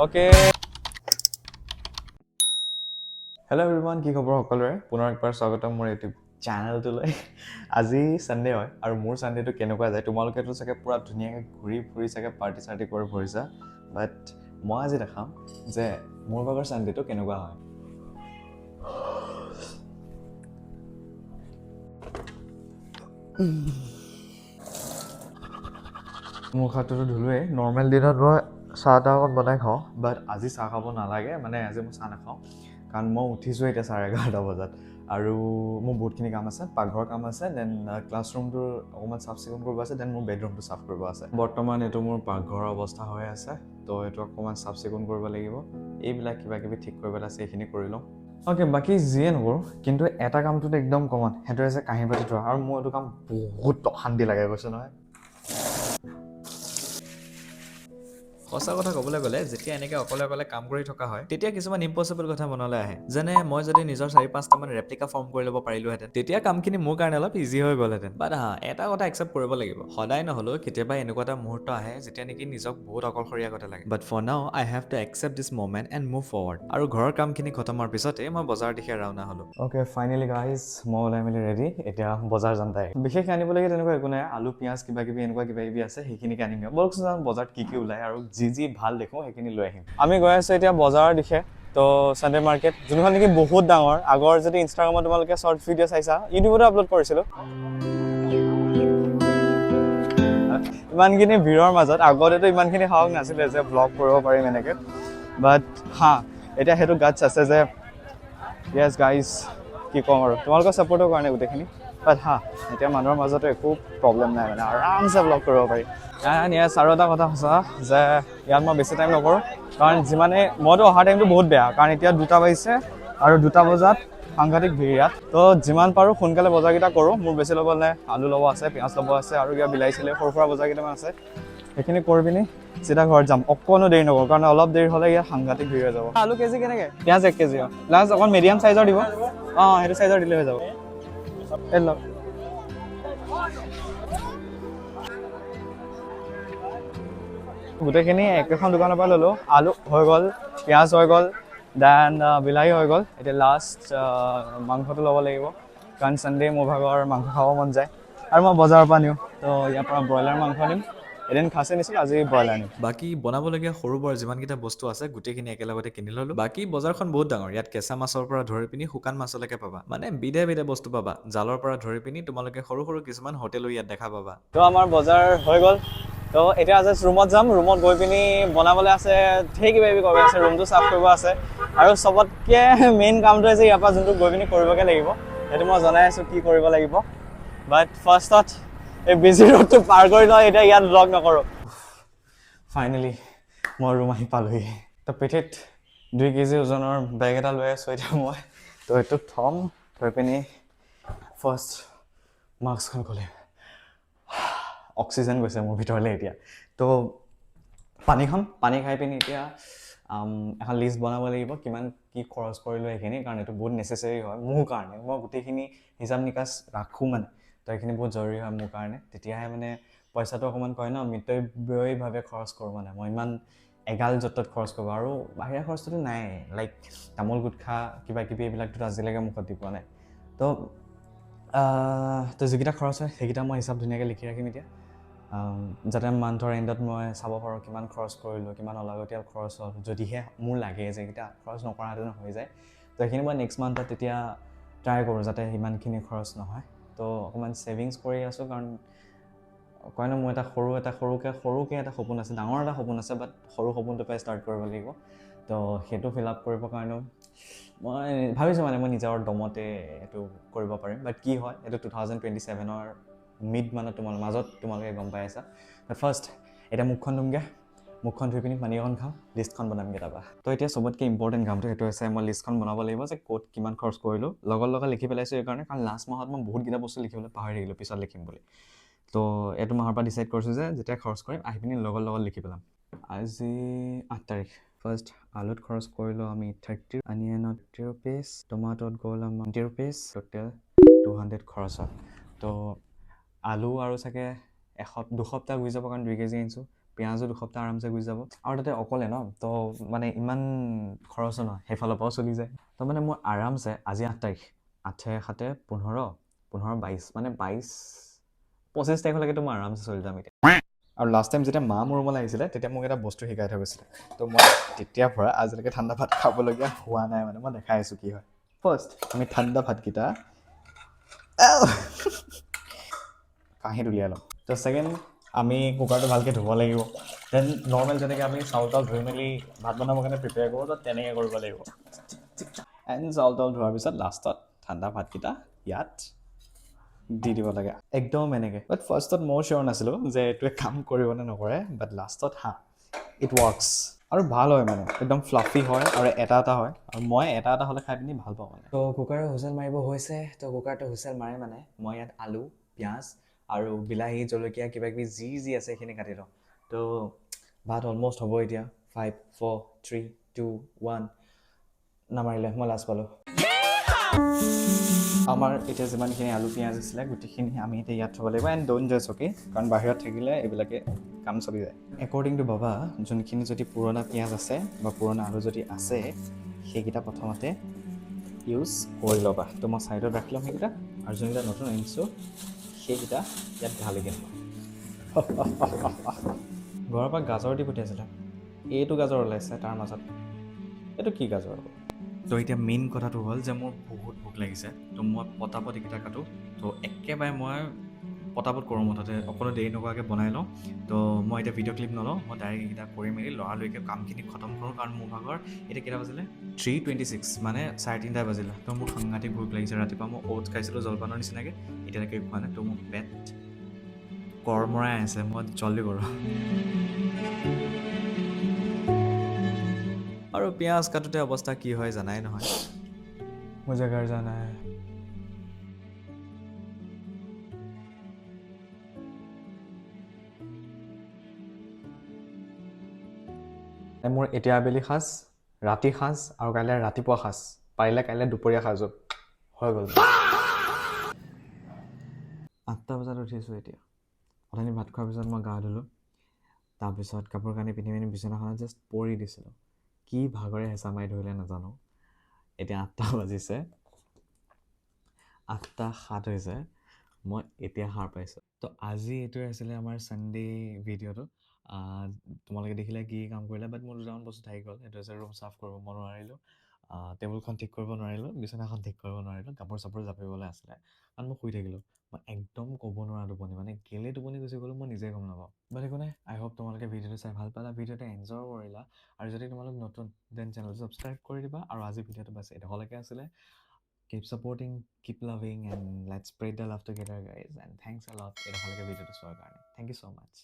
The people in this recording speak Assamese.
Okay. Hello everyone, কি খবৰ সকলোৰে? পুনৰ একবাৰ স্বাগতম মোৰ ইউটিউব চেনেলটোলৈ। আজি সানডে হয় আৰু মোৰ সানডেটো কেনেকুৱা যায় তোমালোকেতো চাগে পুৰা ধুনীয়াকৈ ঘূৰি ফুৰি চাগে পাৰ্টি চাৰ্টি কৰি ফুৰিছা, বাট মই আজি দেখাম যে মোৰ ভাগৰ সানডেটো কেনেকুৱা হয়। মুখ হাতটো ধুলোৱেই। নৰ্মেল দিনত মই চাহ তাহ অকণ বনাই খাওঁ, বাট আজি চাহ খাব নালাগে, মানে আজি মই চাহ নাখাওঁ কাৰণ মই উঠিছোঁ এতিয়া 11:30 বজাত আৰু মোৰ বহুতখিনি কাম আছে। পাকঘৰৰ কাম আছে, দেন ক্লাছৰুমটোৰ অকণমান চাফ চিকুণ কৰিব আছে, দেন মোৰ বেডৰুমটো চাফ কৰিব আছে। বৰ্তমান এইটো মোৰ পাকঘৰৰ অৱস্থা হৈ আছে, তো এইটো অকণমান চাফ চিকুণ কৰিব লাগিব। এইবিলাক কিবা কিবি ঠিক কৰিবলৈ আছে, এইখিনি কৰি লওঁ। অ'কে, বাকী যিয়ে নকৰোঁ, কিন্তু এটা কামটোত একদম কমন, সেইটো হৈছে কাঁহী বাতি ধোৱা। আৰু মোৰ এইটো কাম বহুত অশান্তি লাগে, কৈছোঁ নহয়। সঁচা কথা ক'বলৈ গ'লে যেতিয়া এনেকৈ অকলে অকলে কাম কৰি থকা হয়, তেতিয়া কিছুমান ইম্পচিবল কথা মনলৈ আহে। যেনে মই যদি নিজৰ 4-5টামান ৰেপ্লিকা ফৰ্ম কৰি ল'ব পাৰিলোহেঁতেন, তেতিয়া কামখিনি মোৰ কাৰণে অলপ ইজি হৈ গ'লহেঁতেন। বাট এটা কথা একচেপ্ট কৰিব লাগিব, সদায় নহ'লেও কেতিয়াবা এনেকুৱা এটা মুহূৰ্ত আহে যেতিয়া নেকি নিজক বহুত অকলশৰীয়া কথা লাগে। But for now I have to accept this moment and move forward. আৰু ঘৰৰ কামখিনি খতম হোৱাৰ পিছতে মই বজাৰৰ দিশে ৰাওনা হ'লোঁ। অ'কে, ফাইনেলি গাইজ মই ওলাই মেলি ৰেডি, এতিয়া বজাৰ যাম তাই। বিশেষ আনিবলগীয়া তেনেকুৱা একো নাই, আলু পিঁয়াজ কিবা কিবি এনেকুৱা কিবা কিবি আছে, সেইখিনিকে আনিম। বলকচোন যাম বজাৰত কি ওলায় আৰু যি ভাল দেখোঁ সেইখিনি লৈ আহিম। আমি গৈ আছোঁ এতিয়া বজাৰৰ দিশে, তো চানডে মাৰ্কেট, যোনখন নেকি বহুত ডাঙৰ। আগৰ যদি ইনষ্টাগ্ৰামত তোমালোকে শ্বৰ্ট ভিডিঅ' চাইছা, ইউটিউবতো আপলোড কৰিছিলোঁ। ইমানখিনি ভিৰৰ মাজত আগতেতো ইমানখিনি সাহস নাছিলে যে ব্লগ কৰিব পাৰিম এনেকৈ, বাট এতিয়া সেইটো গাটছ আছে যে য়েছ গাইজ, কি ক'ম আৰু তোমালোকৰ ছাপোৰ্টৰ কাৰণে গোটেইখিনি। বাট এতিয়া মানুহৰ মাজতো একো প্ৰব্লেম নাই, মানে আৰামছে ব্লগ কৰিব পাৰি। য়েছ, আৰু এটা কথা সঁচা যে ইয়াত মই বেছি টাইম নকৰোঁ, কাৰণ যিমানে মইতো অহা টাইমটো বহুত বেয়া, কাৰণ এতিয়া 2টা বাজিছে আৰু 2টা বজাত সাংঘাতিক ভিৰ ইয়াত। তো যিমান পাৰোঁ সোনকালে বজাৰকেইটা কৰোঁ। মোৰ বেছি ল'ব নাই, আলু ল'ব আছে, পিঁয়াজ ল'ব আছে, আৰু কিবা বিলাহী চিলাহী সৰু সুৰা বজাৰ কেইটামান আছে, সেইখিনি কৰি পিনি চিধা ঘৰত যাম। অকণো দেৰি নকৰোঁ, কাৰণ অলপ দেৰি হ'লে ইয়াত সাংঘাতিক ভিৰ হৈ যাব। আলু কেজি কেনেকৈ? পিঁয়াজ 1 কেজি। লাষ্ট অকণ মিডিয়াম চাইজৰ দিব। সেইটো চাইজৰ দিলে হৈ যাব। এই লওক। গোটেইখিনি একেখন দোকানৰ পৰা ল'লোঁ। আলু হৈ গ'ল, পিঁয়াজ হৈ গ'ল, দেন বিলাহী হৈ গ'ল। এতিয়া লাষ্ট মাংসটো ল'ব লাগিব, কাৰণ চানডে মোৰ ভাগৰ মাংস খাব মন যায় আৰু মই বজাৰৰ পৰা নিওঁ। তো ইয়াৰ পৰা ব্ৰইলাৰ মাংস নিম, এদিন খাচী নিছিলোঁ, আজি ব্ৰইলাৰ নিম। বাকী বনাবলগীয়া সৰু বৰ যিমানকেইটা বস্তু আছে গোটেইখিনি একেলগতে কিনি ল'লোঁ। বাকী বজাৰখন বহুত ডাঙৰ, ইয়াত কেঁচা মাছৰ পৰা ধৰি পিনি শুকান মাছলৈকে পাবা, মানে বিধে বিধে বস্তু পাবা। জালৰ পৰা ধৰি পিনি তোমালোকে সৰু সৰু কিছুমান হোটেলো ইয়াত দেখা পাবা। তো আমাৰ বজাৰ হৈ গ'ল, তো এতিয়া জাষ্ট ৰুমত যাম। ৰুমত গৈ পিনি বনাবলৈ আছে, ধেৰ কিবা কিবি কৰিব আছে, ৰুমটো চাফ কৰিব আছে, আৰু চবতকৈ মেইন কামটো হৈছে ইয়াৰ পৰা যোনটো গৈ পিনি কৰিবগৈ লাগিব, সেইটো মই জনাই আছোঁ কি কৰিব লাগিব। বাট ফাৰ্ষ্টত এই বিজি ৰোডটো পাৰ কৰি লওঁ, এতিয়া ইয়াত ব্লগ নকৰোঁ। ফাইনেলি মই ৰুম আহি পালোহি। তো পিঠিত 2 কেজি ওজনৰ বেগ এটা লৈ আছোঁ এতিয়া মই, তো এইটো থ'ম, থৈ পিনি ফাৰ্ষ্ট মাস্কখন খুলিম। অক্সিজেন গৈছে মোৰ ভিতৰলৈ এতিয়া। তো পানী খাই পিনি এতিয়া এখন লিষ্ট বনাব লাগিব, কিমান কি খৰচ কৰিলোঁ সেইখিনি, কাৰণ এইটো বহুত নেচেচেৰী হয় মোৰ কাৰণে। মই গোটেইখিনি হিচাপ নিকাচ ৰাখোঁ মানে, তো এইখিনি বহুত জৰুৰী হয় মোৰ কাৰণে। তেতিয়াহে মানে পইচাটো অকণমান কয় ন, মিতব্যয়ীভাৱে খৰচ কৰোঁ। মানে মই ইমান এগাল য'ত ত'ত খৰচ কৰোঁ, আৰু বাহিৰা খৰচটোতো নাই, লাইক তামোল গুটখা কিবা কিবি এইবিলাকতো আজিলৈকে মুখত দি পোৱা নাই। তো যিকেইটা খৰচ হয় সেইকেইটা মই হিচাপ ধুনীয়াকৈ লিখি ৰাখিম এতিয়া, যাতে মান্থৰ এণ্ডত মই চাব পাৰোঁ কিমান খৰচ কৰিলোঁ, কিমান অলাগতিয়াল খৰচ হ'ল। যদিহে মোৰ লাগে যে এইকেইটা খৰচ নকৰাহেঁতেন হৈ যায়, তো সেইখিনি মই নেক্সট মান্থত তেতিয়া ট্ৰাই কৰোঁ যাতে সিমানখিনি খৰচ নহয়। তো অকণমান ছেভিংছ কৰি আছোঁ, কাৰণ কয় ন মোৰ সৰুকৈ এটা সপোন আছে, ডাঙৰ এটা সপোন আছে, বাট সৰু সপোনটোৰ পৰাই ষ্টাৰ্ট কৰিব লাগিব। তো সেইটো ফিল আপ কৰিবৰ কাৰণেও মই ভাবিছোঁ মানে মই নিজৰ দমতে এইটো কৰিব পাৰিম। বাট কি হয় এইটো 2027ৰ মাজত তোমালোকে গম পাই আছা। বাট ফাৰ্ষ্ট এতিয়া মুখখন ধুমগৈ, মুখখন ধুই পিনি পানী অকণ খাওঁ, লিষ্টখন বনামগৈ তাৰপৰা। তো এতিয়া চবতকৈ ইম্পৰ্টেণ্ট কামটো সেইটো হৈছে মই লিষ্টখন বনাব লাগিব, যে ক'ত কিমান খৰচ কৰিলোঁ। লগত লিখি পেলাইছোঁ এইকাৰণে, কাৰণ লাষ্ট মাহত মই বহুতকেইটা বস্তু লিখিবলৈ পাহৰি থাকিলোঁ, পিছত লিখিম বুলি। তো এইটো মাহৰ পৰা ডিচাইড কৰিছোঁ যে যেতিয়া খৰচ কৰিম আহি পিনি লগত লিখি পেলাম। আজি 8 তাৰিখ। ফাৰ্ষ্ট আলুত খৰচ কৰিলোঁ আমি 30, অনিয়নত 30 ৰুপিজ, টমাটত গ'ল আমাৰ 20 ৰুপিজ, টোটেল 200 খৰচ হ'ল। তো আলু আৰু চাগে দুসপ্তাহ গুচি যাব, কাৰণ 2 কেজি আনিছোঁ। পিঁয়াজো 2 সপ্তাহ আৰামছে গুচি যাব আৰু তাতে অকলে ন তো মানে ইমান খৰচো নহয় সেইফালৰ পৰাও চলি যায় তো মানে মোৰ আৰামছে আজি 8 তাৰিখ 8 7 15 22 মানে 22 25 তাৰিখলৈকেতো মই আৰামছে চলি যাম এতিয়া আৰু লাষ্ট টাইম যেতিয়া মা মোৰ ৰুমলৈ আহিছিলে তেতিয়া মোক এটা বস্তু শিকাই থৈ গৈছিলে তো মই তেতিয়াৰ পৰা আজিলৈকে ঠাণ্ডা ভাত খাবলগীয়া হোৱা নাই মানে মই দেখাই আছোঁ কি হয় ফাৰ্ষ্ট আমি ঠাণ্ডা ভাতকেইটা কাঁহীত উলিয়াই লওঁ তো ছেকেণ্ড আমি কুকাৰটো ভালকৈ ধুব লাগিব দেন নৰ্মেল যেনেকৈ আমি চাউল তাউল ধুই মেলি ভাত বনাবৰ কাৰণে প্ৰিপেয়াৰ কৰোঁ তো তেনেকৈ কৰিব লাগিব এণ্ড চাউল তাউল ধোৱাৰ পিছত লাষ্টত ঠাণ্ডা ভাতকেইটা ইয়াত দি দিব লাগে একদম এনেকৈ বাট ফাৰ্ষ্টত ময়ো চিয়'ৰ নাছিলোঁ যে এইটোৱে কাম কৰিব নে নকৰে বাট লাষ্টত ইট ৱৰ্কছ আৰু ভাল হয় মানে একদম ফ্লাফি হয় আৰু এটা হয় আৰু মই এটা হ'লে খাই পিনি ভাল পাওঁ মানে তো কুকাৰৰ হুইচেল মাৰিব হৈছে তো কুকাৰটো হুইচেল মাৰে মানে মই ইয়াত আলু পিঁয়াজ আৰু বিলাহী জলকীয়া কিবা কিবি যি আছে সেইখিনি কাটি লওঁ তো ভাত অলম'ষ্ট হ'ব এতিয়া 5 4 3 2 1 নামাৰিলে মই লাজ পালোঁ আমাৰ এতিয়া যিমানখিনি আলু পিঁয়াজ আছিলে গোটেইখিনি আমি এতিয়া ইয়াত থ'ব লাগিব এণ্ড ড'ন্ট জাষ্ট অ'কে কাৰণ বাহিৰত থাকিলে এইবিলাকে কাম চলি যায় একৰ্ডিং টু বাবা যোনখিনি যদি পুৰণা পিঁয়াজ আছে বা পুৰণা আলু যদি আছে সেইকেইটা প্ৰথমতে ইউজ কৰি ল'বা তো মই ছাইডত ৰাখি ল'ম সেইকেইটা আৰু যোনকেইটা নতুন আনিছোঁ সেইকেইটা ইয়াত ঢালি দিম ঘৰৰ পৰা গাজৰ দি পঠিয়াইছিলে এইটো গাজৰ ওলাইছে তাৰ মাজত এইটো কি গাজৰ তো এতিয়া মেইন কথাটো হ'ল যে মোৰ বহুত ভোক লাগিছে তো মই পটাপট এইকেইটা কাটোঁ তো একেবাৰে মই পটাপট কৰোঁ মুঠতে অকণো দেৰি নকৰাকৈ বনাই লওঁ তো মই এতিয়া ভিডিঅ' ক্লিপ নলওঁ মই ডাইৰেক্ট এইকেইটা কৰি মেলি লৰালৰিকৈ কামখিনি খতম কৰোঁ কাৰণ মোৰ ভাগৰ এতিয়া কেইটা বাজিলে 3:26 মানে 3:30 বাজিলে তো মোৰ সাংঘাতিক ভোক লাগিছে ৰাতিপুৱা মই অ'টছ খাইছিলোঁ জলপানৰ নিচিনাকৈ এতিয়ালৈকে খোৱা নাই তো মোৰ পেট কৰ্মৰাই আছে মই জলদি কৰোঁ আৰু পিঁয়াজ কাটোতে অৱস্থা কি হয় জানাই নহয় মুঝে ঘৰ জানা হে মোৰ এতিয়া আবেলি সাজ ৰাতি সাজ আৰু কাইলৈ ৰাতিপুৱা সাজ পাৰিলে কাইলৈ দুপৰীয়া সাজো হৈ গ'ল 8টা বজাত উঠিছোঁ এতিয়া অথনি ভাত খোৱাৰ পিছত মই গা ধুলোঁ তাৰপিছত কাপোৰ কানি পিন্ধি পিনি বিচনাখনত জাষ্ট পৰি দিছিলোঁ কি ভাগৰে হেঁচা মাৰি ধৰিলে নাজানো এতিয়া 8টা বাজিছে 8:07 হৈছে মই এতিয়া সাৰ পাইছোঁ তো আজি এইটোৱে আছিলে আমাৰ ছানডে ভিডিঅ'টো তোমালোকে দেখিলে কি কাম কৰিলে বাট মোৰ দুটামান বস্তু থাকি গ'ল সেইটো হৈছে ৰুম চাফ কৰিব মই নোৱাৰিলোঁ টেবুলখন ঠিক কৰিব নোৱাৰিলোঁ বিচনাখন ঠিক কৰিব নোৱাৰিলোঁ কাপোৰ চাপোৰ জাপিবলৈ আছিলে কাৰণ মই শুই থাকিলোঁ মই একদম ক'ব নোৱাৰা টোপনি মানে কেলে টোপনি গুচি গ'লোঁ মই নিজে গম নাপাওঁ বাট একো নাই আই হোপ তোমালোকে ভিডিঅ'টো চাই ভাল পালা ভিডিঅ'টো এনজয় কৰিলা আৰু যদি তোমালোক নতুন দেন চেনেলটো ছাবস্ক্ৰাইব কৰি দিবা আৰু আজি ভিডিঅ'টো বাছ এইডোখৰলৈকে আছিলে keep supporting keep loving and let's spread the love together guys and thanks a lot এইডোখৰলৈকে ভিডিঅ'টো চোৱাৰ কাৰণে thank you so much